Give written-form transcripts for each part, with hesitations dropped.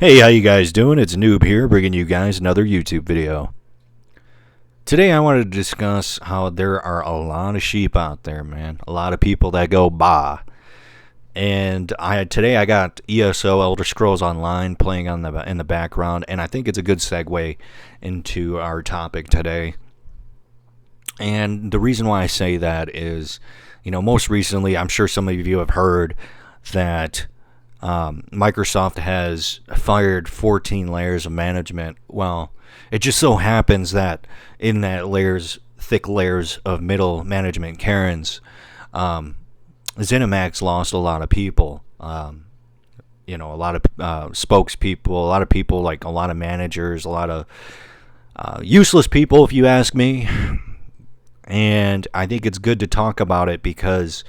Hey, how you guys doing? It's Noob here, bringing you guys another YouTube video. Today I wanted to discuss how there are a lot of sheep out there, man. A lot of people that go bah. And today I got ESO Elder Scrolls Online playing in the background, and I think it's a good segue into our topic today. And the reason why I say that is, most recently, I'm sure some of you have heard that Microsoft has fired 14 layers of management. Well, it just so happens that in that thick layers of middle management Karens, ZeniMax lost a lot of people. A lot of spokespeople, a lot of people, like a lot of managers, a lot of useless people, if you ask me. And I think it's good to talk about it because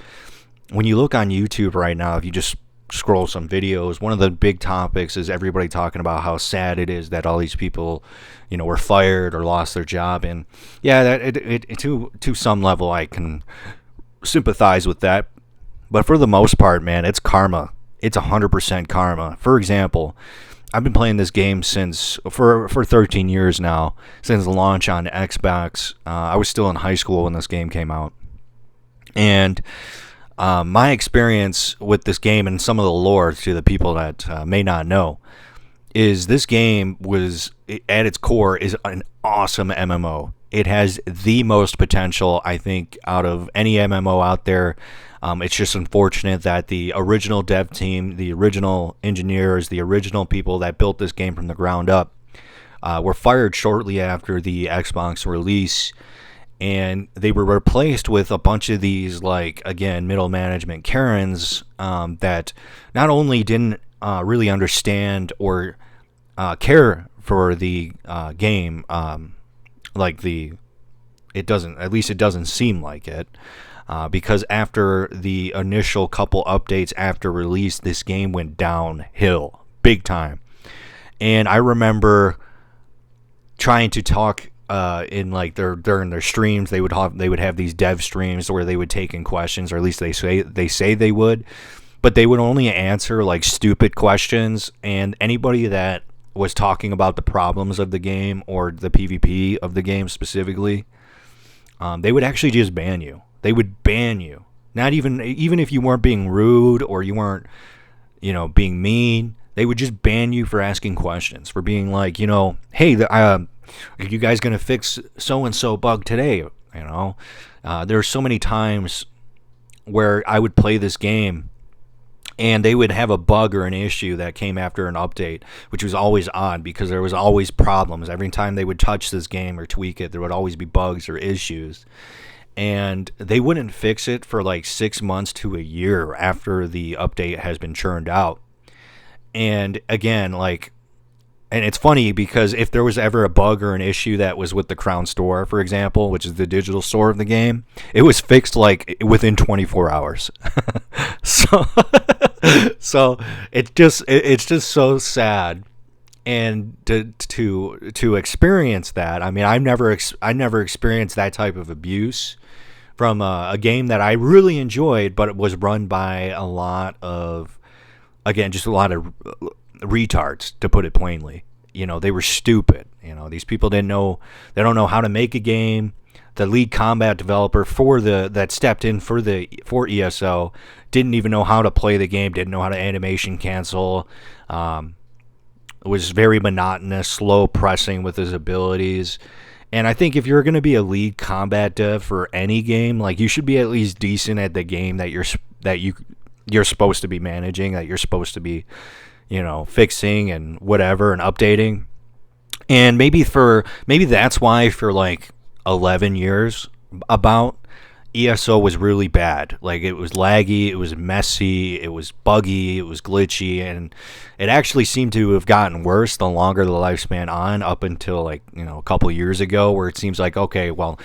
when you look on YouTube right now, if you just scroll some videos, one of the big topics is everybody talking about how sad it is that all these people, were fired or lost their job. And yeah, that to some level I can sympathize with that. But for the most part, man, it's karma. It's 100% karma. For example, I've been playing this game for 13 years now, since the launch on Xbox. I was still in high school when this game came out. And my experience with this game and some of the lore to the people that may not know is this game at its core is an awesome MMO. It has the most potential, I think, out of any MMO out there. It's just unfortunate that the original dev team, the original engineers, the original people that built this game from the ground up were fired shortly after the Xbox release. And they were replaced with a bunch of these, middle management Karens that not only didn't really understand or care for the game, it doesn't seem like it, because after the initial couple updates after release, this game went downhill big time. And I remember trying to talk during their streams. They would have these dev streams where they would take in questions, or at least they say they would, but they would only answer stupid questions. And anybody that was talking about the problems of the game or the PvP of the game specifically, they would actually just ban you. They would ban you. Not even if you weren't being rude or you weren't being mean. They would just ban you for asking questions, for being like, hey, are you guys going to fix so-and-so bug today? There are so many times where I would play this game and they would have a bug or an issue that came after an update, which was always odd because there was always problems. Every time they would touch this game or tweak it, there would always be bugs or issues. And they wouldn't fix it for 6 months to a year after the update has been churned out. And again, and it's funny because if there was ever a bug or an issue that was with the Crown Store, for example, which is the digital store of the game, it was fixed within 24 hours. So it's just so sad. And to experience that, I mean, I never experienced that type of abuse from a game that I really enjoyed, but it was run by a lot of retards, to put it plainly. They were stupid. These people they don't know how to make a game. The lead combat developer that stepped in for ESO didn't even know how to play the game, didn't know how to animation cancel. It was very monotonous, slow pressing with his abilities. And I think if you're going to be a lead combat dev for any game, you should be at least decent at the game that you're supposed to be managing, that you're supposed to be fixing and whatever and updating. And maybe that's why for 11 years about ESO was really bad. It was laggy, it was messy, it was buggy, it was glitchy, and it actually seemed to have gotten worse the longer the lifespan on, up until a couple years ago, where it seems like, okay, well,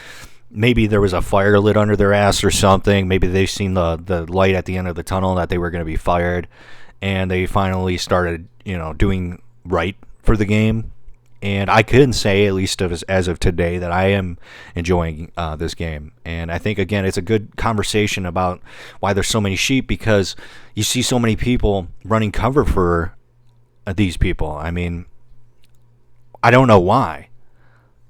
maybe there was a fire lit under their ass or something. Maybe they've seen the light at the end of the tunnel that they were going to be fired, and they finally started doing right for the game. And I couldn't say, at least as of today, that I am enjoying this game. And I think, again, it's a good conversation about why there's so many sheep, because you see so many people running cover for these people. I mean, I don't know why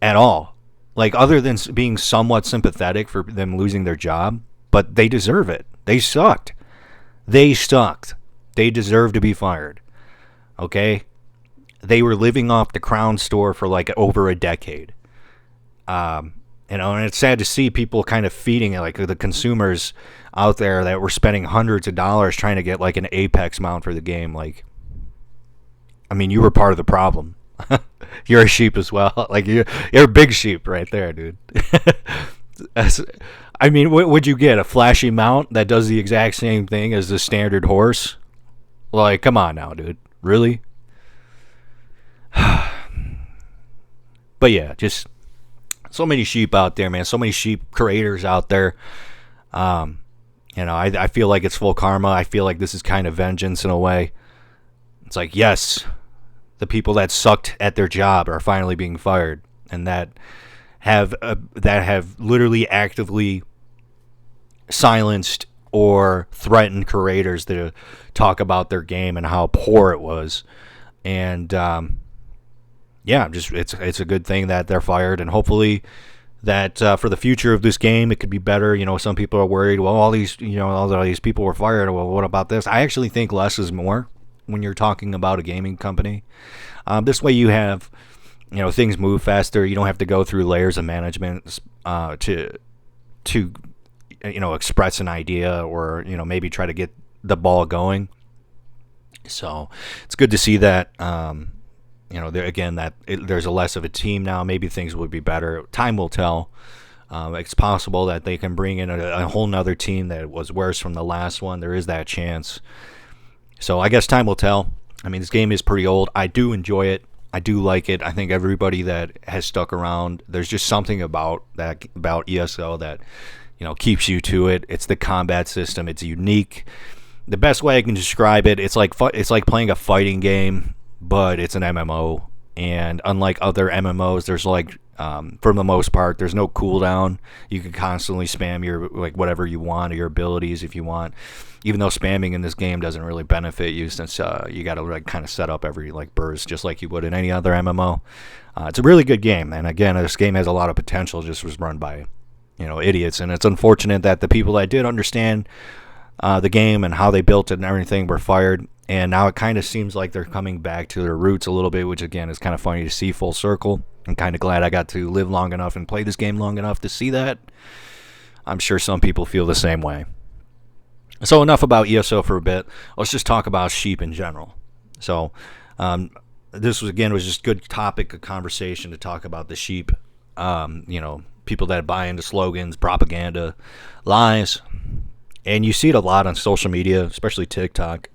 at all. Like, other than being somewhat sympathetic for them losing their job, but they deserve it. They sucked. They sucked. They deserve to be fired. Okay? They were living off the Crown store for like over a decade. And it's sad to see people kind of feeding it, like the consumers out there that were spending hundreds of dollars trying to get like an Apex mount for the game. Like, I mean, you were part of the problem. You're a sheep as well. Like, you're a big sheep right there, dude. I mean, what would you get? A flashy mount that does the exact same thing as the standard horse? Like, come on now, dude. Really? But yeah, just so many sheep out there, man. So many sheep creators out there. I feel like it's full karma. I feel like this is kind of vengeance in a way. It's like, yes, the people that sucked at their job are finally being fired, and that have literally actively silenced or threatened creators to talk about their game and how poor it was. And it's a good thing that they're fired, and hopefully that for the future of this game it could be better. Some people are worried, well, all these people were fired, well, what about this? I actually think less is more when you're talking about a gaming company. This way you have, things move faster. You don't have to go through layers of management to express an idea or, maybe try to get the ball going. So it's good to see that, there's a less of a team now. Maybe things would be better. Time will tell. It's possible that they can bring in a whole nother team that was worse from the last one. There is that chance. So I guess time will tell. I mean, this game is pretty old. I do enjoy it. I do like it. I think everybody that has stuck around, there's just something about ESO that, keeps you to it. It's the combat system. It's unique. The best way I can describe it, it's like playing a fighting game, but it's an MMO. And unlike other MMOs, there's for the most part, there's no cooldown. You can constantly spam your whatever you want or your abilities if you want. Even though spamming in this game doesn't really benefit you, since you got to kind of set up every burst just like you would in any other MMO. It's a really good game, and again, this game has a lot of potential. Just was run by idiots, and it's unfortunate that the people that did understand the game and how they built it and everything were fired. And now it kind of seems like they're coming back to their roots a little bit, which again is kind of funny to see full circle. I'm kind of glad I got to live long enough and play this game long enough to see that. I'm sure some people feel the same way. So enough about ESO for a bit. Let's just talk about sheep in general. So this was just a good topic of conversation to talk about the sheep. People that buy into slogans, propaganda, lies. And you see it a lot on social media, especially TikTok.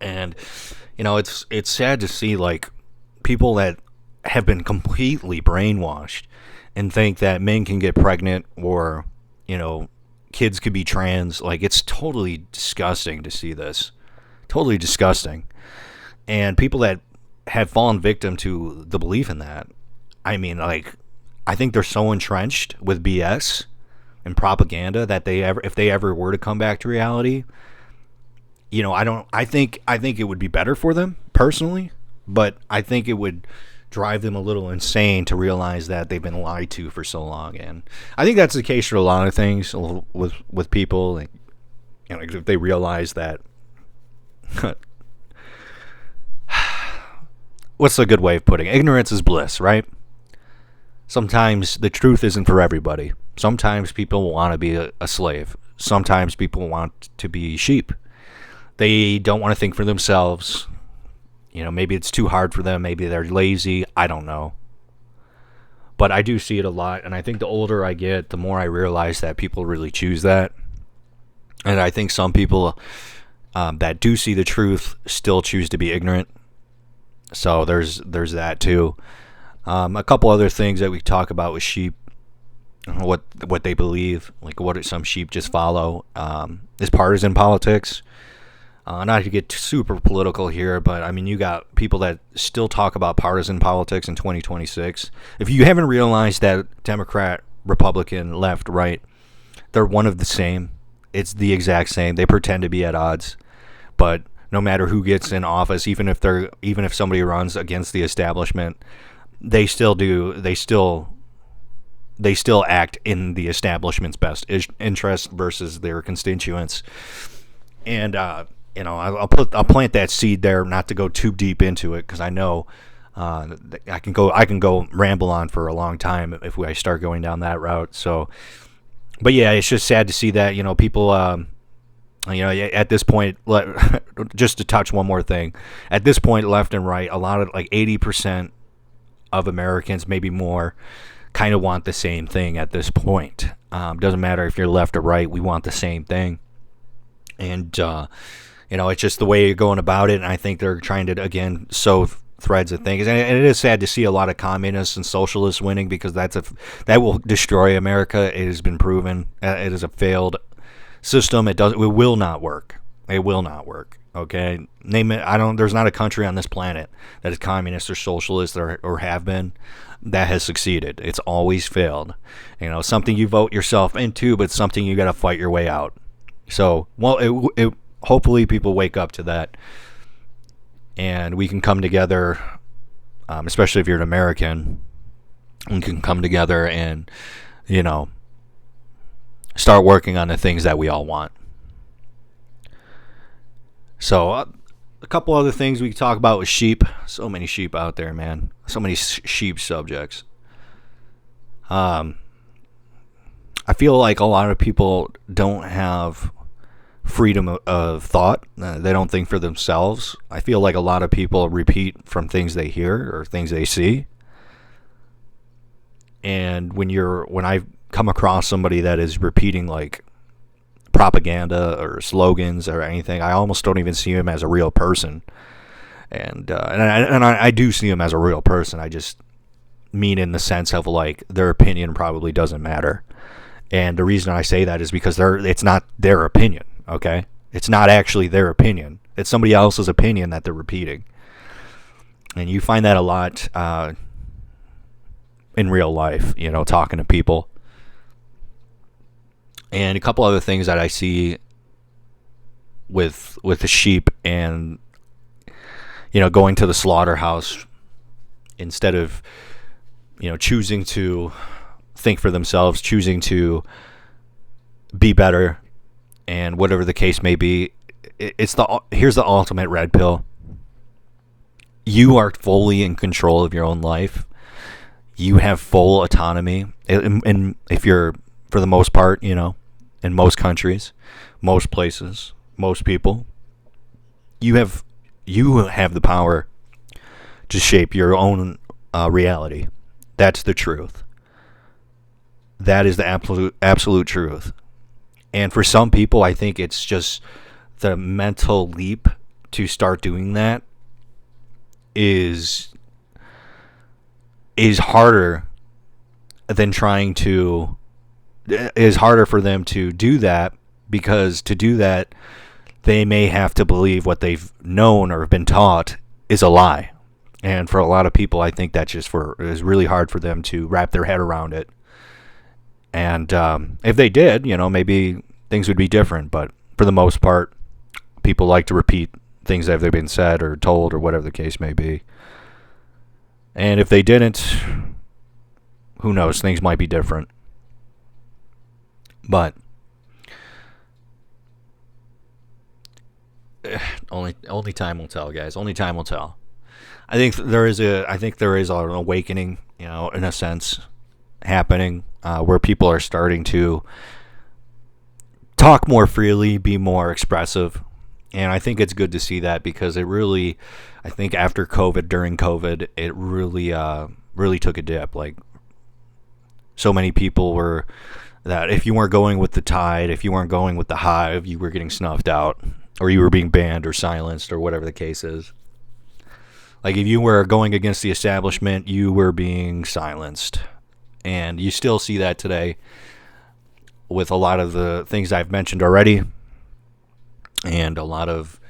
And, it's sad to see, people that have been completely brainwashed and think that men can get pregnant or, kids could be trans. It's totally disgusting to see this. Totally disgusting. And people that have fallen victim to the belief in that, I mean, I think they're so entrenched with BS and propaganda that if they ever were to come back to reality, I think it would be better for them personally, but I think it would drive them a little insane to realize that they've been lied to for so long. And I think that's the case for a lot of things with people. If they realize that, what's a good way of putting it? Ignorance is bliss, right? Sometimes the truth isn't for everybody. Sometimes people want to be a slave. Sometimes people want to be sheep. They don't want to think for themselves. Maybe it's too hard for them. Maybe they're lazy. I don't know. But I do see it a lot. And I think the older I get, the more I realize that people really choose that. And I think some people that do see the truth still choose to be ignorant. So there's that too. A couple other things that we talk about with sheep, what they believe, what some sheep just follow, is partisan politics. Not to get super political here, but I mean, you got people that still talk about partisan politics in 2026. If you haven't realized that Democrat, Republican, left, right, they're one of the same. It's the exact same. They pretend to be at odds, but no matter who gets in office, even if somebody runs against the establishment, they still act in the establishment's best interest versus their constituents. And I'll plant that seed there, not to go too deep into it, because I know I can go ramble on for a long time if I start going down that route. So, but yeah, it's just sad to see that people. At this point, just to touch one more thing, at this point, left and right, a lot of 80% of Americans, maybe more, kind of want the same thing at this point. Doesn't matter if you're left or right, we want the same thing. And, it's just the way you're going about it. And I think they're trying to, again, sow threads of things. And it is sad to see a lot of communists and socialists winning, because that will destroy America. It has been proven. It is a failed system. It will not work. It will not work. Okay, name it. There's not a country on this planet that is communist or socialist or have been that has succeeded. It's always failed. Something you vote yourself into, but something you got to fight your way out. So, hopefully people wake up to that, and we can come together, especially if you're an American. We can come together and, start working on the things that we all want. So, a couple other things we can talk about with sheep. So many sheep out there, man. So many sheep subjects. I feel like a lot of people don't have freedom of thought. They don't think for themselves. I feel like a lot of people repeat from things they hear or things they see. And when I come across somebody that is repeating propaganda or slogans or anything, I almost don't even see him as a real person. And I do see him as a real person. I just mean in the sense of their opinion probably doesn't matter. And the reason I say that is because it's not their opinion. Okay, it's not actually their opinion. It's somebody else's opinion that they're repeating. And you find that a lot in real life, talking to people. And a couple other things that I see with the sheep and, going to the slaughterhouse instead of, choosing to think for themselves, choosing to be better, and whatever the case may be. Here's the ultimate red pill. You are fully in control of your own life. You have full autonomy. And if you're, for the most part, in most countries, most places, most people, you have the power to shape your own reality. That's the truth. That is the absolute truth. And for some people, I think it's just the mental leap to start doing that is harder than is harder for them to do that, because to do that, they may have to believe what they've known or been taught is a lie. And for a lot of people, I think that is really hard for them to wrap their head around it. And if they did, maybe things would be different. But for the most part, people like to repeat things that have been said or told or whatever the case may be. And if they didn't, who knows? Things might be different. But only time will tell, guys. Only time will tell. I think there is an awakening, in a sense, happening where people are starting to talk more freely, be more expressive. And I think it's good to see that, because it really, I think after COVID, during COVID, it really took a dip. So many people were that if you weren't going with the tide, if you weren't going with the hive, you were getting snuffed out, or you were being banned or silenced, or whatever the case is. If you were going against the establishment, you were being silenced. And you still see that today with a lot of the things I've mentioned already, and a lot of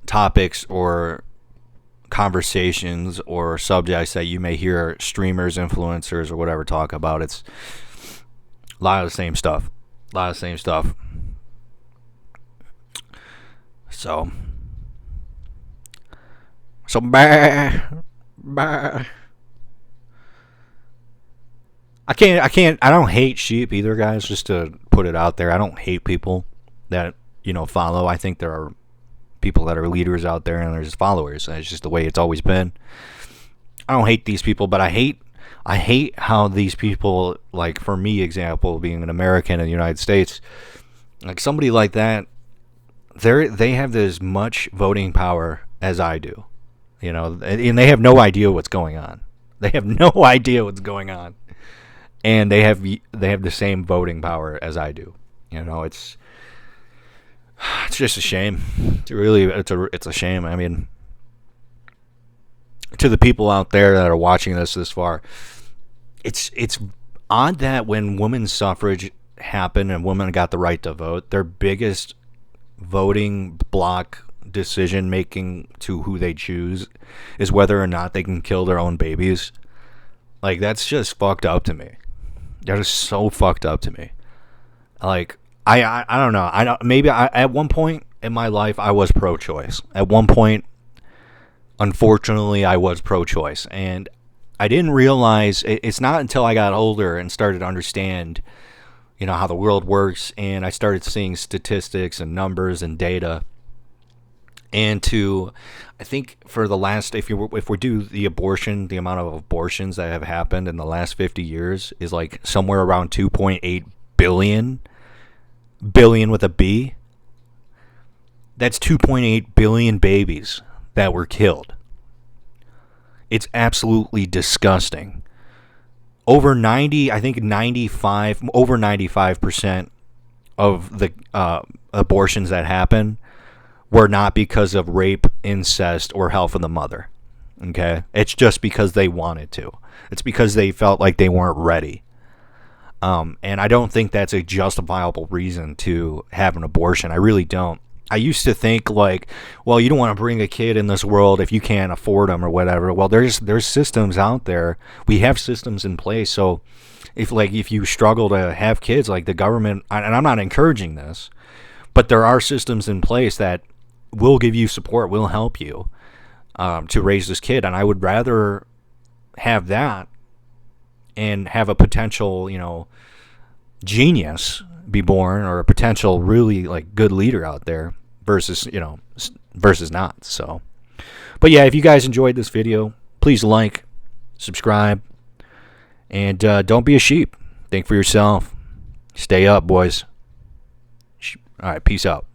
topics or conversations or subjects that you may hear streamers, influencers, or whatever talk about. It's a lot of the same stuff. So, bah, bah. I don't hate sheep either, guys, just to put it out there. I don't hate people that, follow. I think there are people that are leaders out there and there's followers. It's just the way it's always been. I don't hate these people, but I hate how these people, like, for me, example, being an American in the United States, like somebody like that, they have as much voting power as I do, and they have no idea what's going on. They have no idea what's going on. And they have the same voting power as I do. It's just a shame. It's a shame. I mean, to the people out there that are watching this far, it's odd that when women's suffrage happened and women got the right to vote, their biggest voting block decision making to who they choose is whether or not they can kill their own babies. Like, that's just fucked up to me. That is so fucked up to me. Like, I don't know. Maybe at one point in my life I was pro-choice. At one point, unfortunately, I was pro-choice, and I didn't realize it's not until I got older and started to understand, how the world works, and I started seeing statistics and numbers and data. And I think for the last, if we do the amount of abortions that have happened in the last 50 years is like somewhere around 2.8 billion with a B. That's 2.8 billion babies that were killed. It's absolutely disgusting. Over 95% of the abortions that happen were not because of rape, incest, or health of the mother. Okay? It's just because they wanted to. It's because they felt like they weren't ready. And I don't think that's a justifiable reason to have an abortion. I really don't. I used to think like, well, you don't want to bring a kid in this world if you can't afford them or whatever. Well, there's systems out there. We have systems in place. So if you struggle to have kids, like the government, and I'm not encouraging this, but there are systems in place that will give you support, will help you to raise this kid. And I would rather have that and have a potential, genius be born, or a potential really like good leader out there versus not. So, but yeah, if you guys enjoyed this video, please like, subscribe, and don't be a sheep. Think for yourself. Stay up, boys. All right, peace out.